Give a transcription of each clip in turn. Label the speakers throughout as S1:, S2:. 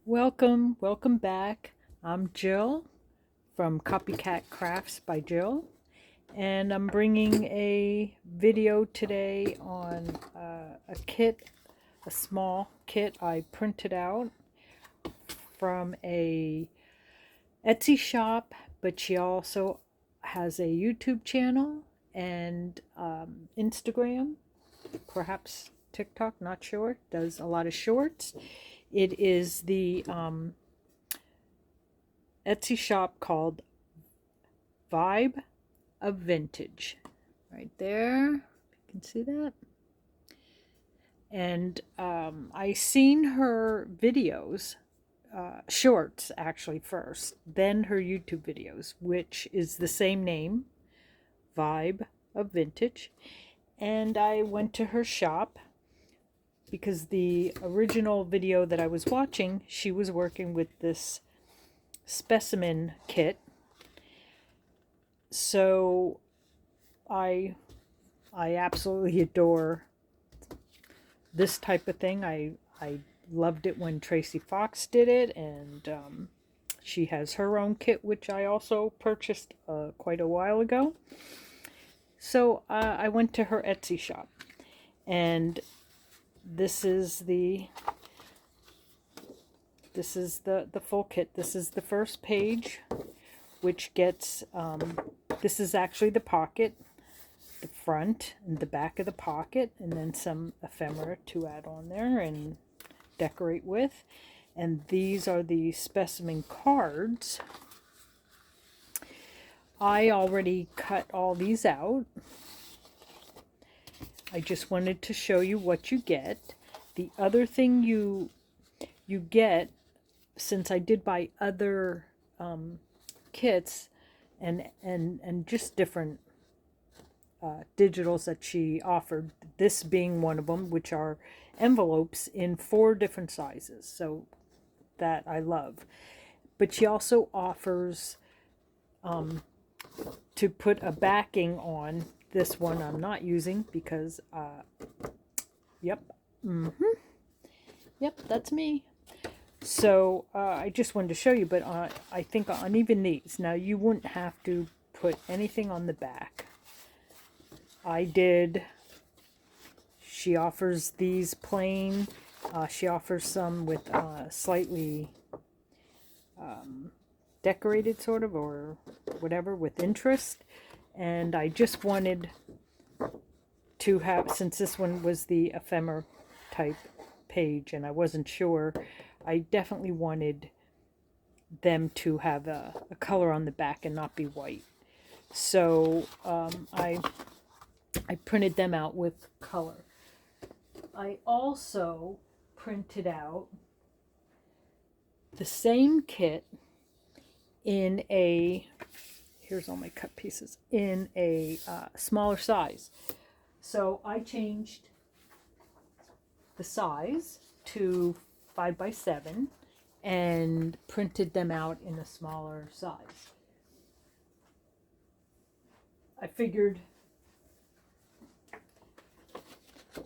S1: Welcome back. I'm Jill from Copycat Crafts by Jill, and I'm bringing a video today on a small kit I printed out from a Etsy shop, but she also has a YouTube channel and Instagram, perhaps TikTok, not sure, does a lot of shorts. It is the Etsy shop called Vibe of Vintage. Right there. You can see that. And I seen her videos, shorts actually first, then her YouTube videos, which is the same name, Vibe of Vintage. And I went to her shop because the original video that I was watching, she was working with this specimen kit. So I absolutely adore this type of thing. I loved it when Tracy Fox did it, and she has her own kit, which I also purchased quite a while ago. So I went to her Etsy shop, and this is the full kit. This is the first page, which gets this is actually the pocket, the front and the back of the pocket, and then some ephemera to add on there and decorate with. And these are the specimen cards. I already cut all these out. I just wanted to show you what you get. The other thing you get, since I did buy other kits and just different digitals that she offered, this being one of them, which are envelopes in 4 different sizes, so that I love. But she also offers to put a backing on. This one I'm not using because yep, that's me. So I just wanted to show you, but I think on even these, now you wouldn't have to put anything on the back. I did. She offers these plain. She offers some with slightly decorated, sort of, or whatever, with interest. And I just wanted to have, since this one was the ephemera type page and I wasn't sure, I definitely wanted them to have a color on the back and not be white. So I printed them out with color. I also printed out the same kit in a, here's all my cut pieces, in a smaller size. So I changed the size to 5x7 and printed them out in a smaller size. I figured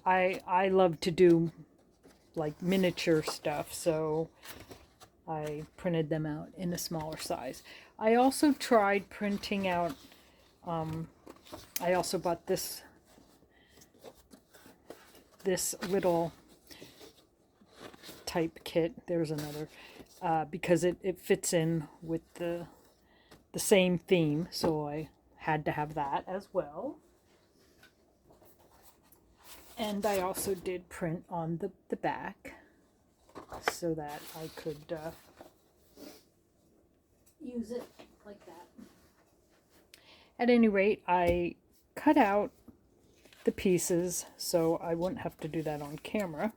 S1: I love to do like miniature stuff, so I printed them out in a smaller size. I also tried printing out, I also bought this little type kit. There's another, because it fits in with the same theme, so I had to have that as well. And I also did print on the back so that I could use it like that. At any rate, I cut out the pieces so I wouldn't have to do that on camera.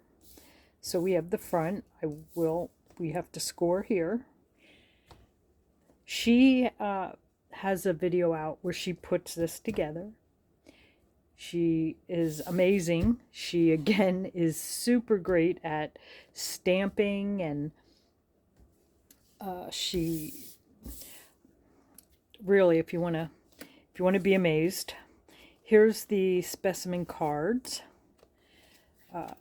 S1: So we have the front. We have to score here. She has a video out where she puts this together. She is amazing. She, again, is super great at stamping, and she really, if you want to be amazed, here's the specimen cards.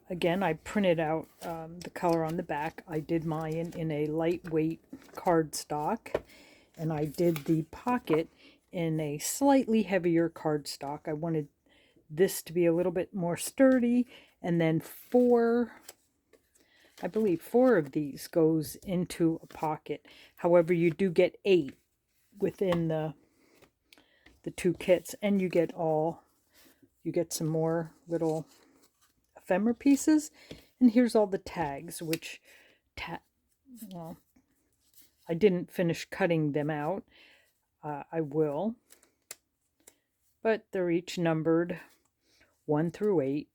S1: Again, I printed out the color on the back. I did mine in a lightweight cardstock, and I did the pocket in a slightly heavier cardstock. I wanted this to be a little bit more sturdy, and then I believe four of these goes into a pocket. However, you do get 8 within the two kits, and you get some more little ephemera pieces. And here's all the tags, which well, I didn't finish cutting them out. I will, but they're each numbered 1 through 8.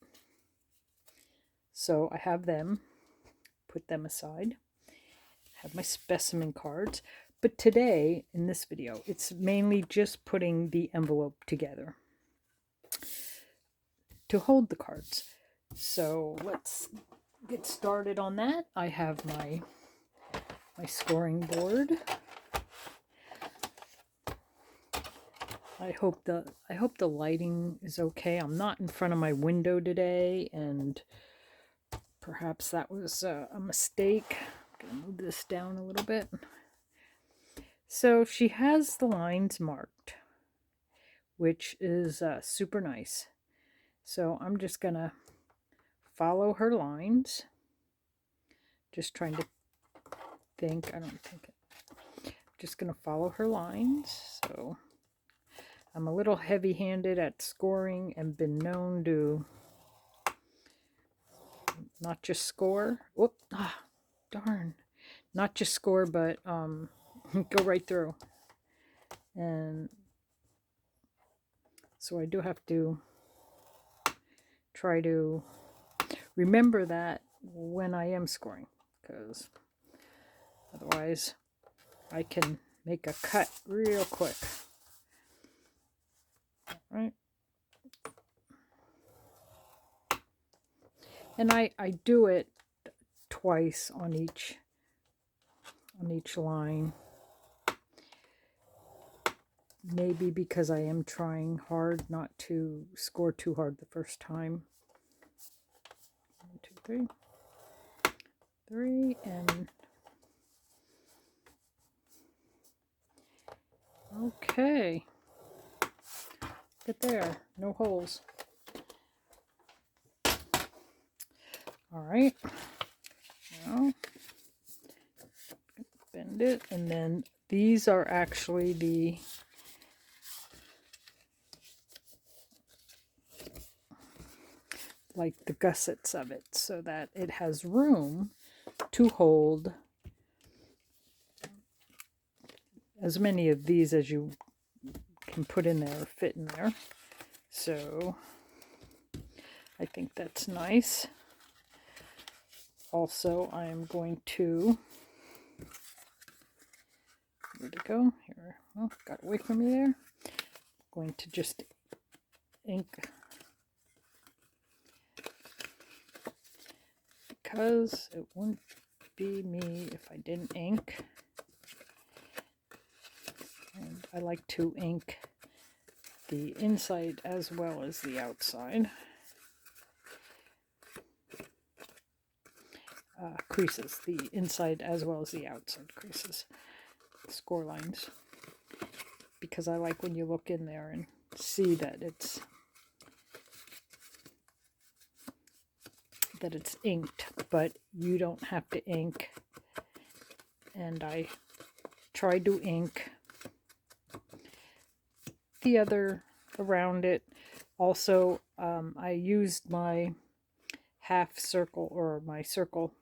S1: So I have them, put them aside. I have my specimen cards. But today, in this video, it's mainly just putting the envelope together to hold the cards. So let's get started on that. I have my scoring board. I hope the lighting is okay. I'm not in front of my window today, and perhaps that was a mistake. I'm gonna move this down a little bit. So she has the lines marked, which is super nice. So I'm just gonna follow her lines. Just trying to think. I don't think it. Just gonna follow her lines. So I'm a little heavy-handed at scoring and been known to not just score. Whoop! Ah, darn! Not just score, but go right through. And so I do have to try to remember that when I am scoring, because otherwise I can make a cut real quick. All right. And I do it twice on each line. Maybe because I am trying hard not to score too hard the first time. 1, 2, 3, and okay. Get there, no holes. All right. Now bend it, and then these are actually the gussets of it, so that it has room to hold as many of these as you can put in there or fit in there. So I think that's nice. Also, I am going to, where'd it go? Here, oh, got away from me there. Going to just ink, because it wouldn't be me if I didn't ink. And I like to ink the inside as well as the outside. Creases, the inside as well as the outside creases, score lines, because I like when you look in there and see that it's inked, but you don't have to ink. And I tried to ink the other around it. Also, I used my half circle or my circle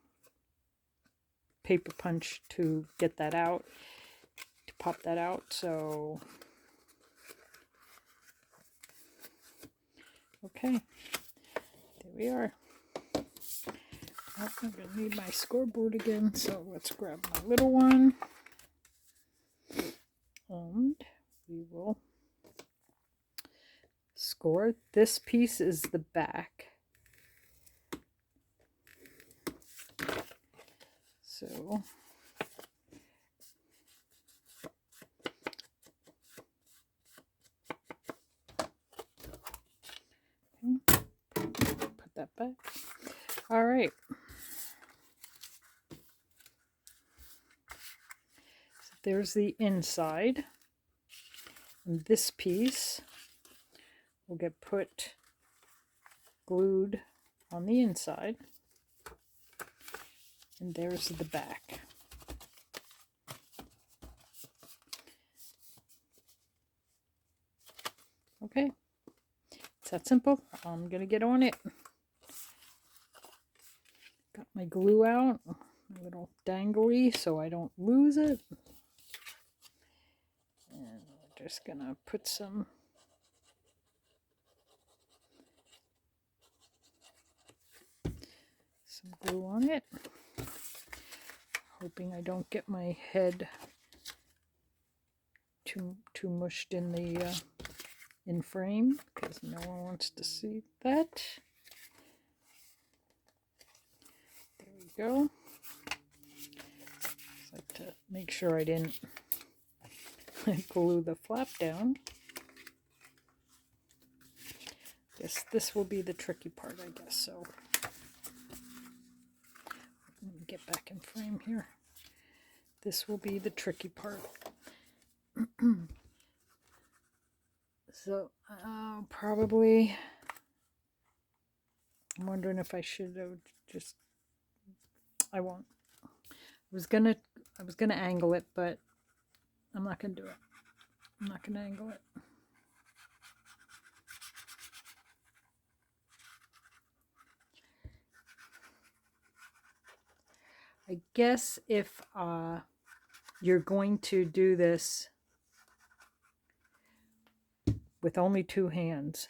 S1: paper punch to get that out, to pop that out. So okay, there we are. Oh, I'm gonna need my scoreboard again, so let's grab my little one, and we will score. This piece is the back. So okay, put that back. All right. So there's the inside. And this piece will get glued on the inside. And there's the back. Okay, it's that simple. I'm gonna get on it. Got my glue out, a little dangly so I don't lose it. And we're just gonna put some glue on it. Hoping I don't get my head too mushed in the in frame, because no one wants to see that. There we go. Just like to make sure I didn't glue the flap down. This will be the tricky part, I guess. So let me get back in frame here. This will be the tricky part. So probably, I'm wondering if I should have just, I won't. I was gonna angle it, but I'm not gonna do it. I'm not gonna angle it. I guess if you're going to do this with only two hands,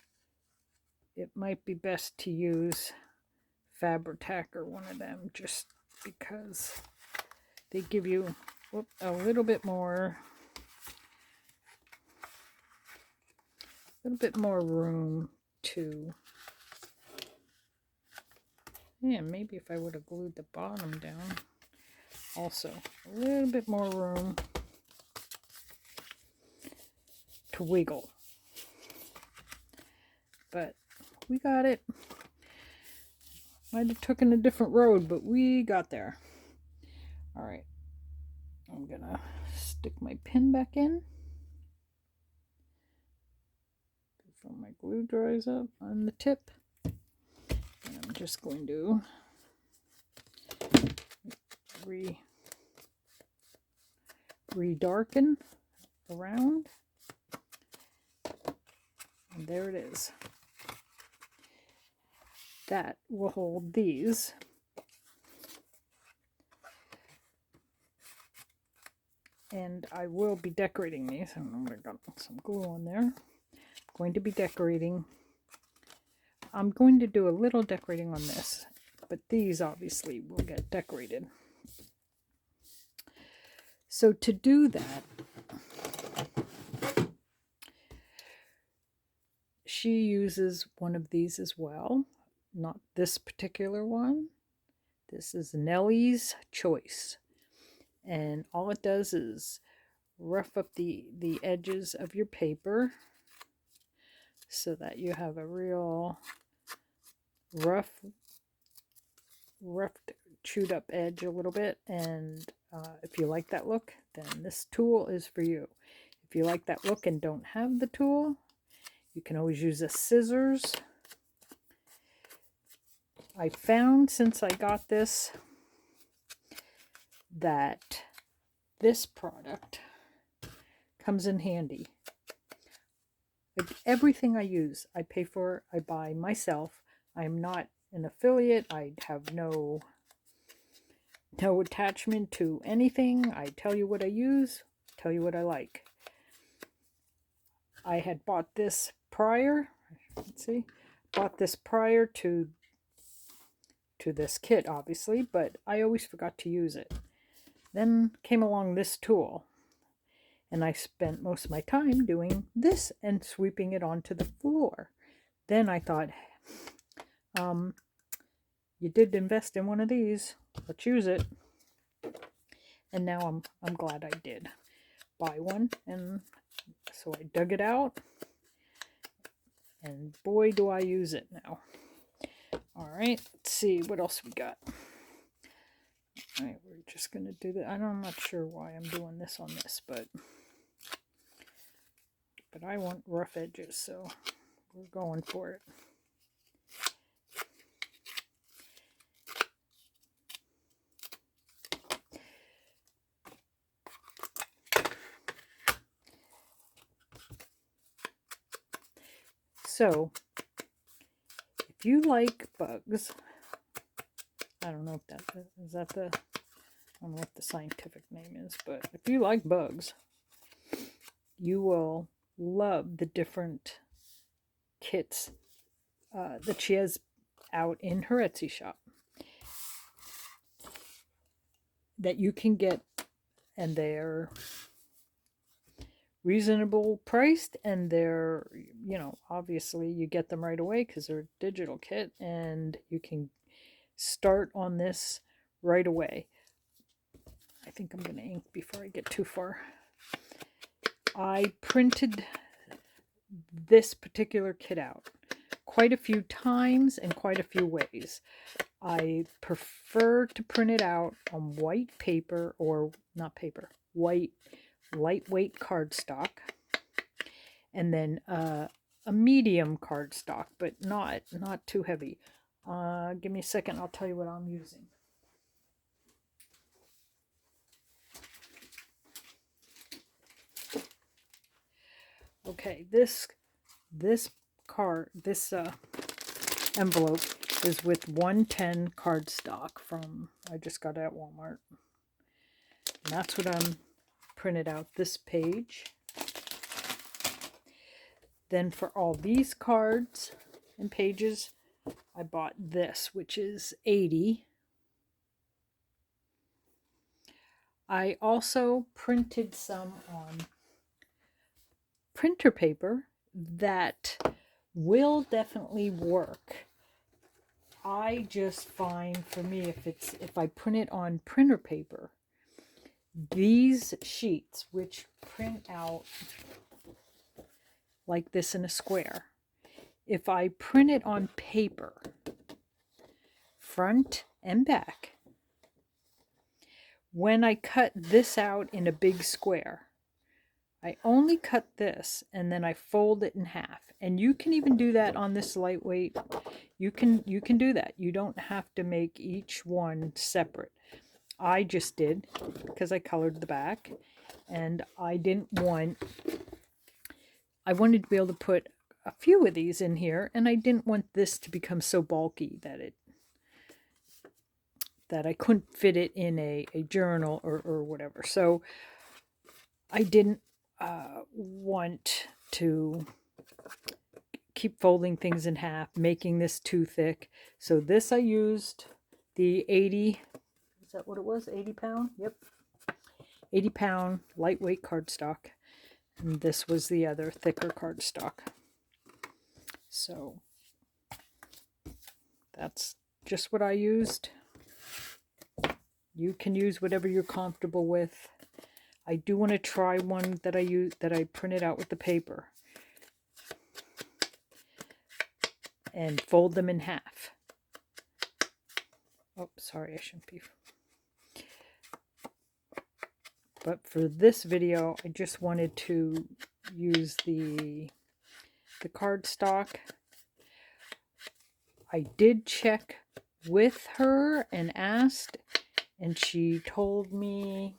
S1: it might be best to use Fabri-Tac or one of them, just because they give you a little bit more room to, yeah, maybe if I would have glued the bottom down, also a little bit more room to wiggle. But we got it. Might have taken a different road, but we got there. All right, I'm gonna stick my pin back in before my glue dries up on the tip. And I'm just going to re-darken around. And there it is. That will hold these. And I will be decorating these. I don't know what I got some glue on there. I'm going to be decorating. I'm going to do a little decorating on this, but these obviously will get decorated. So to do that, she uses one of these as well. Not this particular one. This is Nellie's Choice. And all it does is rough up the edges of your paper so that you have a real roughed, chewed up edge a little bit. And if you like that look, then this tool is for you. If you like that look and don't have the tool, you can always use a scissors. I found since I got this that this product comes in handy. Like everything I use, I pay for, I buy myself. I'm not an affiliate. I have no attachment to anything. I tell you what I use, tell you what I like. I had bought this prior, bought this prior to this kit, obviously, but I always forgot to use it. Then came along this tool, and I spent most of my time doing this and sweeping it onto the floor. Then I thought, you did invest in one of these, let's use it. And now I'm glad I did buy one. And so I dug it out, and boy do I use it now. All right, let's see what else we got. All right, we're just going to do that. I'm not sure why I'm doing this on this, but I want rough edges, so we're going for it. So, if you like bugs, I don't know if that is that the, I don't know what the scientific name is, but if you like bugs, you will love the different kits that she has out in her Etsy shop that you can get, and they're reasonable priced, and they're, you know, obviously you get them right away because they're a digital kit, and you can start on this right away. I think I'm going to ink before I get too far. I printed this particular kit out quite a few times and quite a few ways. I prefer to print it out on white paper, or not paper, white lightweight cardstock, and then a medium cardstock, but not too heavy. Give me a second, I'll tell you what I'm using. Okay, this envelope is with 110 cardstock from, I just got it at Walmart. And that's what I'm printed out this page. Then for all these cards and pages, I bought this, which is 80. I also printed some on printer paper that will definitely work. I just find, for me, if I print it on printer paper, these sheets, which print out like this in a square, if I print it on paper, front and back, when I cut this out in a big square, I only cut this and then I fold it in half. And you can even do that on this lightweight. You can do that. You don't have to make each one separate. I just did because I colored the back, and I wanted to be able to put a few of these in here, and I didn't want this to become so bulky that I couldn't fit it in a journal or whatever. So I didn't want to keep folding things in half, making this too thick. So this, I used the 80, is that what it was? 80 pound? Yep. 80 pound lightweight cardstock. And this was the other thicker cardstock. So that's just what I used. You can use whatever you're comfortable with. I do want to try one that I printed out with the paper and fold them in half. Oh, sorry, I shouldn't be. But for this video, I just wanted to use the cardstock. I did check with her and asked, and she told me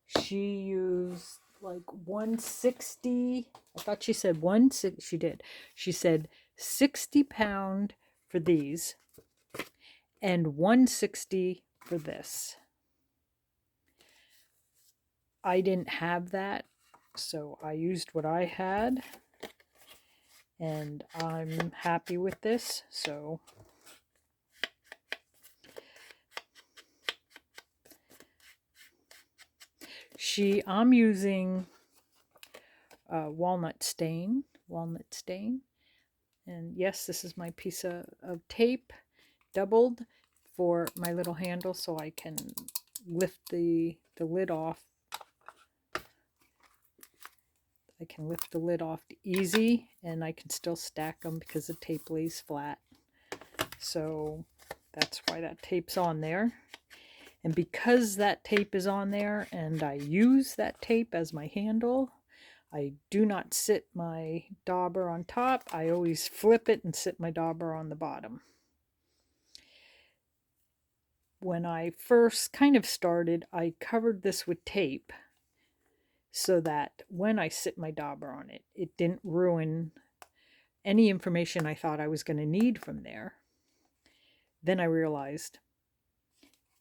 S1: she used like 160. I thought she said 160. She did. She said 60 pound for these and 160 for this. I didn't have that, so I used what I had, and I'm happy with this. So I'm using walnut stain, and yes, this is my piece of tape, doubled for my little handle, so I can lift the lid off. I can lift the lid off easy, and I can still stack them because the tape lays flat. So that's why that tape's on there. And because that tape is on there and I use that tape as my handle, I do not sit my dauber on top. I always flip it and sit my dauber on the bottom. When I first kind of started, I covered this with tape so that when I sit my dauber on it, it didn't ruin any information I thought I was going to need from there. Then I realized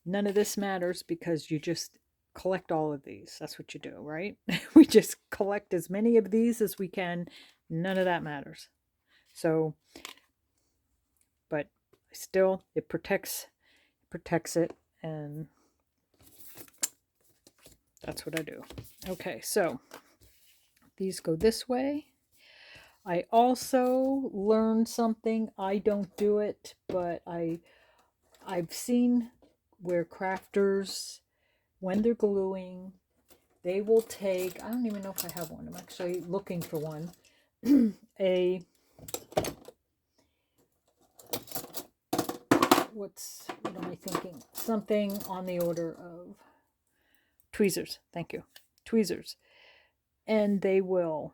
S1: none of this matters because you just collect all of these. That's what you do, right? We just collect as many of these as we can. None of that matters. So, but still, it protects it, and that's what I do. Okay, so these go this way. I also learned something. I don't do it, but I've seen where crafters, when they're gluing, they will take, I don't even know if I have one. I'm actually looking for one. What am I thinking? Something on the order of tweezers. Thank you. Tweezers. And they will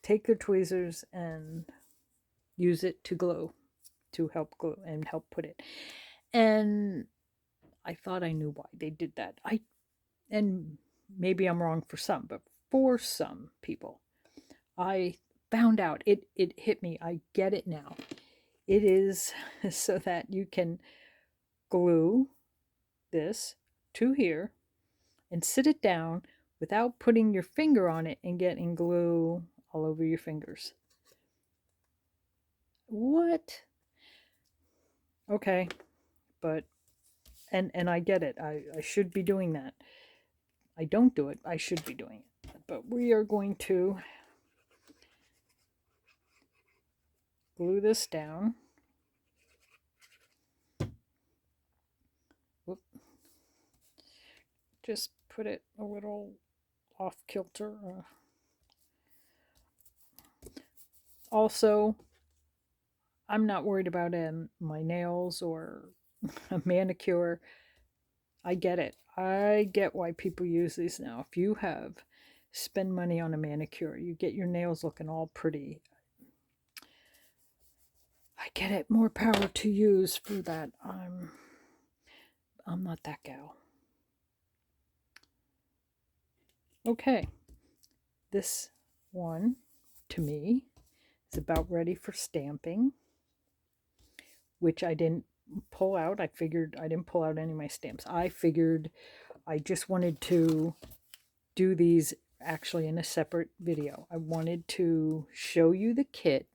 S1: take their tweezers and use it to glue, to help glue and help put it. And I thought I knew why they did that. And maybe I'm wrong for some, but for some people, I found out, it hit me. I get it now. It is so that you can glue this to here and sit it down without putting your finger on it and getting glue all over your fingers. What? Okay, but and I get it. I should be doing that. I don't do it. I should be doing it. But we are going to glue this down. Whoop. Just put it a little off kilter. Also, I'm not worried about my nails or a manicure. I get it. I get why people use these now. If you spend money on a manicure, you get your nails looking all pretty. I get it. More power to use for that. I'm not that gal. Okay. This one, to me, is about ready for stamping, which I didn't pull out. I figured I didn't pull out any of my stamps. I figured I just wanted to do these actually in a separate video. I wanted to show you the kit,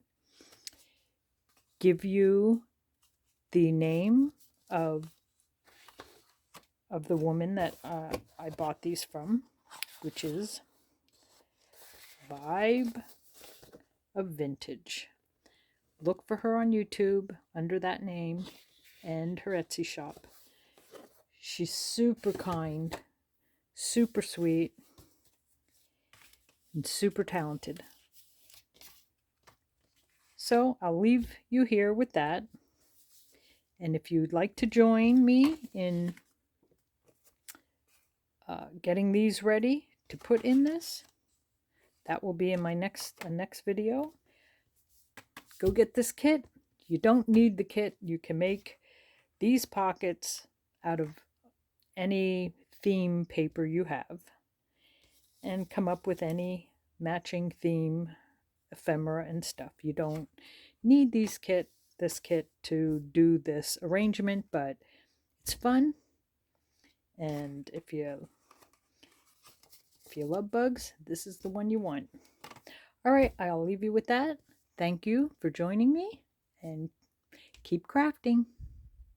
S1: give you the name of the woman that I bought these from, which is Vibe of Vintage. Look for her on YouTube under that name and her Etsy shop. She's super kind, super sweet, and super talented. So I'll leave you here with that. And if you'd like to join me in getting these ready to put in this, that will be in my next video. Go get this kit. You don't need the kit. You can make these pockets out of any theme paper you have and come up with any matching theme ephemera and stuff. You don't need this kit to do this arrangement, but it's fun. And if you love bugs, this is the one you want. All right, I'll leave you with that. Thank you for joining me, and keep crafting.